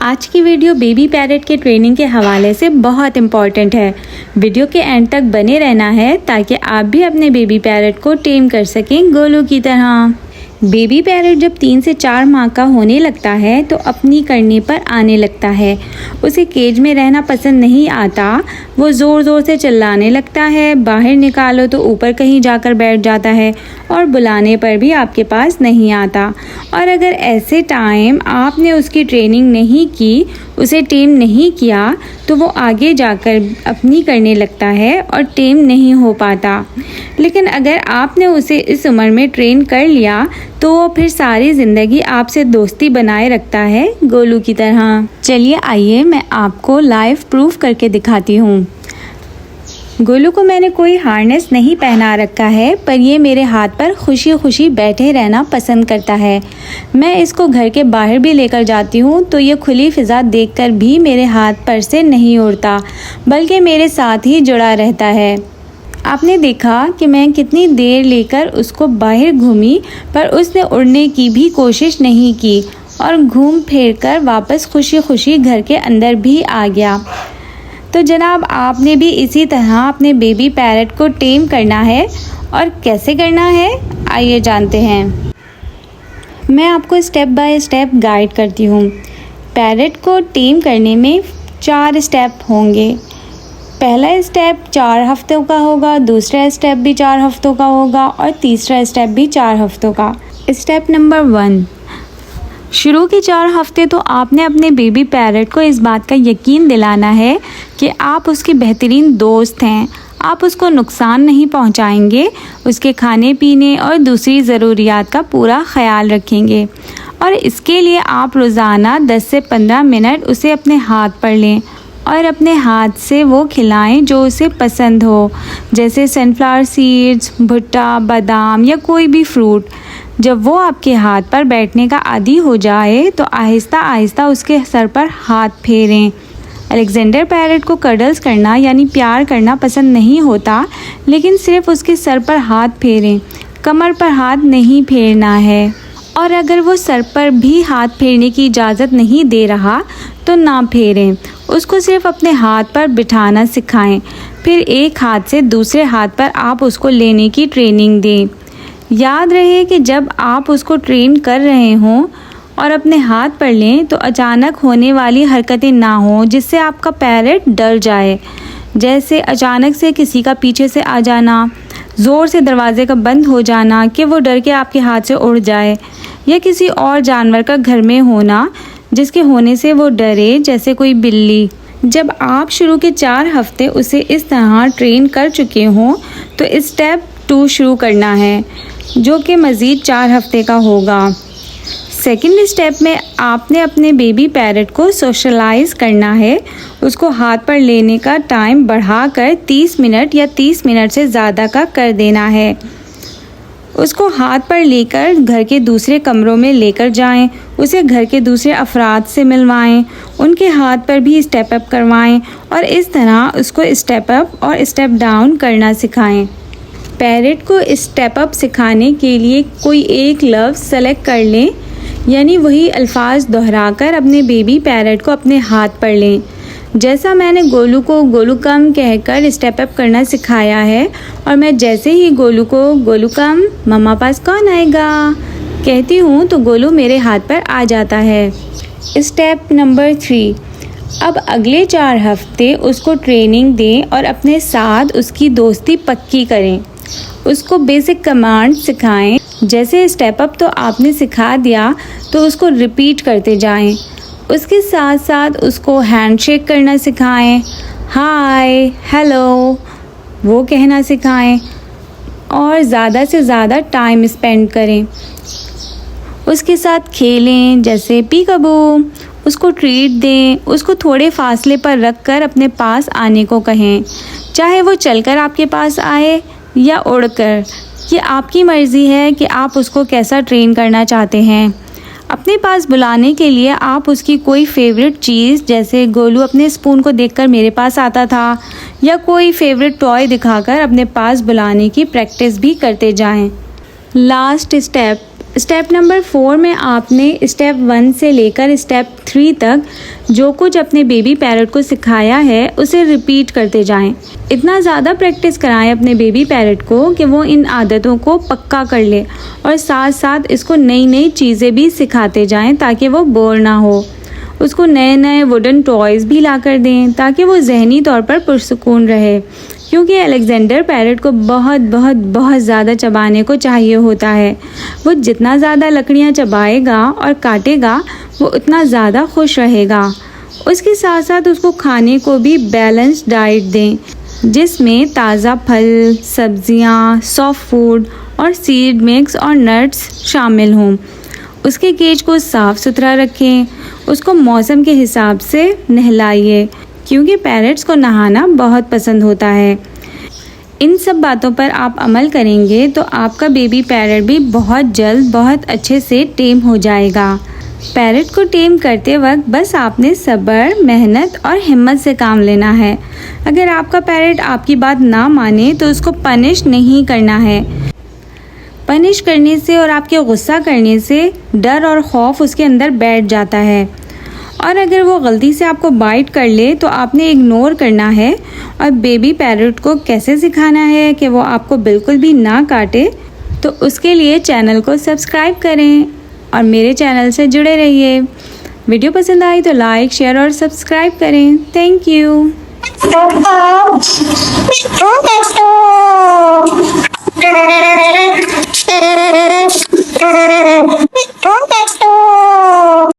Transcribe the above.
आज की video baby parrot के ट्रेनिंग के हवाले से बहुत इम्पॉर्टेंट है। वीडियो के एंड तक बने रहना है ताकि आप भी अपने बेबी पैरट को टेम कर सकें गोलू की तरह। बेबी पैरट जब 3 से 4 माह का होने लगता है तो अपनी करने पर आने लगता है। उसे केज में रहना पसंद नहीं आता। वो ज़ोर ज़ोर से चिल्लाने लगता है, बाहर निकालो तो ऊपर कहीं जाकर बैठ जाता है और बुलाने पर भी आपके पास नहीं आता। और अगर ऐसे टाइम आपने उसकी ट्रेनिंग नहीं की, उसे टेम नहीं किया, तो वो आगे जाकर अपनी करने लगता है और टेम नहीं हो पाता। लेकिन अगर आपने उसे इस उम्र में ट्रेन कर लिया तो वो फिर सारी ज़िंदगी आपसे दोस्ती बनाए रखता है गोलू की तरह। चलिए आइए मैं आपको लाइव प्रूफ करके दिखाती हूँ। गोलू को मैंने कोई हार्नेस नहीं पहना रखा है, पर ये मेरे हाथ पर खुशी खुशी बैठे रहना पसंद करता है। मैं इसको घर के बाहर भी लेकर जाती हूँ तो ये खुली फ़िज़ा देखकर भी मेरे हाथ पर से नहीं उड़ता, बल्कि मेरे साथ ही जुड़ा रहता है। आपने देखा कि मैं कितनी देर लेकर उसको बाहर घूमी, पर उसने उड़ने की भी कोशिश नहीं की और घूम फिर कर वापस खुशी खुशी घर के अंदर भी आ गया। तो जनाब, आपने भी इसी तरह अपने बेबी पैरट को टेम करना है। और कैसे करना है आइए जानते हैं। मैं आपको स्टेप बाय स्टेप गाइड करती हूँ। पैरट को टेम करने में 4 स्टेप होंगे। पहला स्टेप 4 हफ्तों का होगा, दूसरा स्टेप भी 4 हफ्तों का होगा और तीसरा स्टेप भी 4 हफ्तों का। स्टेप नंबर 1, शुरू के 4 हफ्ते तो आपने अपने बेबी पैरट को इस बात का यकीन दिलाना है कि आप उसके बेहतरीन दोस्त हैं। आप उसको नुकसान नहीं पहुंचाएंगे, उसके खाने पीने और दूसरी ज़रूरियात का पूरा ख्याल रखेंगे। और इसके लिए आप रोज़ाना 10 से 15 मिनट उसे अपने हाथ पर लें और अपने हाथ से वो खिलाएं जो उसे पसंद हो, जैसे सनफ्लावर सीड्स, भुट्टा, बादाम या कोई भी फ्रूट। जब वो आपके हाथ पर बैठने का आदी हो जाए तो आहिस्ता आहिस्ता उसके सर पर हाथ फेरें। अलेक्जेंडर पैरट को कडल्स करना यानी प्यार करना पसंद नहीं होता, लेकिन सिर्फ उसके सर पर हाथ फेरें, कमर पर हाथ नहीं फेरना है। और अगर वो सर पर भी हाथ फेरने की इजाज़त नहीं दे रहा तो ना फेरें, उसको सिर्फ अपने हाथ पर बिठाना सिखाएं। फिर एक हाथ से दूसरे हाथ पर आप उसको लेने की ट्रेनिंग दें। याद रहे कि जब आप उसको ट्रेन कर रहे हों और अपने हाथ पर लें तो अचानक होने वाली हरकतें ना हों जिससे आपका पैरट डर जाए, जैसे अचानक से किसी का पीछे से आ जाना, ज़ोर से दरवाजे का बंद हो जाना कि वो डर के आपके हाथ से उड़ जाए, या किसी और जानवर का घर में होना जिसके होने से वो डरे, जैसे कोई बिल्ली। जब आप शुरू के 4 हफ्ते उसे इस तरह ट्रेन कर चुके हों तो स्टेप 2 शुरू करना है, जो कि मज़ीद 4 हफ्ते का होगा। सेकंड स्टेप में आपने अपने बेबी पैरट को सोशलाइज़ करना है। उसको हाथ पर लेने का टाइम बढ़ाकर 30 मिनट या 30 मिनट से ज़्यादा का कर देना है। उसको हाथ पर लेकर घर के दूसरे कमरों में लेकर जाएं, उसे घर के दूसरे अफराद से मिलवाएं, उनके हाथ पर भी स्टेप अप करवाएं और इस तरह उसको स्टेप अप और स्टेप डाउन करना सिखाएं। पैरट को स्टेप अप सिखाने के लिए कोई एक लफ्ज़ सेलेक्ट कर लें, यानी वही अल्फाज दोहराकर अपने बेबी पैरट को अपने हाथ पर लें। जैसा मैंने गोलू को गोलू कम कहकर स्टेप अप करना सिखाया है, और मैं जैसे ही गोलू को गोलू कम मम्मा पास कौन आएगा कहती हूँ तो गोलू मेरे हाथ पर आ जाता है। स्टेप नंबर 3, अब अगले 4 हफ्ते उसको ट्रेनिंग दें और अपने साथ उसकी दोस्ती पक्की करें। उसको बेसिक कमांड सिखाएं, जैसे स्टेप अप तो आपने सिखा दिया तो उसको रिपीट करते जाएं। उसके साथ साथ उसको हैंडशेक करना सिखाएं, हाय, हेलो वो कहना सिखाएं और ज़्यादा से ज़्यादा टाइम स्पेंड करें। उसके साथ खेलें, जैसे पीकबू। उसको ट्रीट दें, उसको थोड़े फासले पर रख कर अपने पास आने को कहें, चाहे वो चलकर आपके पास आए या उड़कर। ये आपकी मर्ज़ी है कि आप उसको कैसा ट्रेन करना चाहते हैं। अपने पास बुलाने के लिए आप उसकी कोई फेवरेट चीज़, जैसे गोलू अपने स्पून को देखकर मेरे पास आता था, या कोई फेवरेट टॉय दिखाकर अपने पास बुलाने की प्रैक्टिस भी करते जाएं। लास्ट स्टेप स्टेप नंबर 4 में आपने स्टेप 1 से लेकर स्टेप 3 तक जो कुछ अपने बेबी पैरट को सिखाया है उसे रिपीट करते जाएं। इतना ज़्यादा प्रैक्टिस कराएं अपने बेबी पैरट को कि वो इन आदतों को पक्का कर ले और साथ साथ इसको नई नई चीज़ें भी सिखाते जाएं ताकि वो बोर ना हो। उसको नए नए वुडन टॉयज़ भी ला कर दें ताकि वो जहनी तौर पर पुरसुकून रहे, क्योंकि अलेक्जेंडर पैरट को बहुत ज़्यादा चबाने को चाहिए होता है। वो जितना ज़्यादा लकड़ियाँ चबाएगा और काटेगा वो उतना ज़्यादा खुश रहेगा। उसके साथ साथ उसको खाने को भी बैलेंस्ड डाइट दें, जिसमें ताज़ा फल, सब्जियाँ, सॉफ्ट फूड और सीड मिक्स और नट्स शामिल हों। उसके केज को साफ़ सुथरा रखें। उसको मौसम के हिसाब से नहलाइए, क्योंकि पैरट्स को नहाना बहुत पसंद होता है। इन सब बातों पर आप अमल करेंगे तो आपका बेबी पैरट भी बहुत जल्द बहुत अच्छे से टेम हो जाएगा। पैरट को टेम करते वक्त बस आपने सब्र, मेहनत और हिम्मत से काम लेना है। अगर आपका पैरट आपकी बात ना माने तो उसको पनिश नहीं करना है। पनिश करने से और आपके गुस्सा करने से डर और खौफ उसके अंदर बैठ जाता है, और अगर वो गलती से आपको बाइट कर ले तो आपने इग्नोर करना है। और बेबी पैरट को कैसे सिखाना है कि वो आपको बिल्कुल भी ना काटे, तो उसके लिए चैनल को सब्सक्राइब करें और मेरे चैनल से जुड़े रहिए। वीडियो पसंद आई तो लाइक, शेयर और सब्सक्राइब करें। Thank you.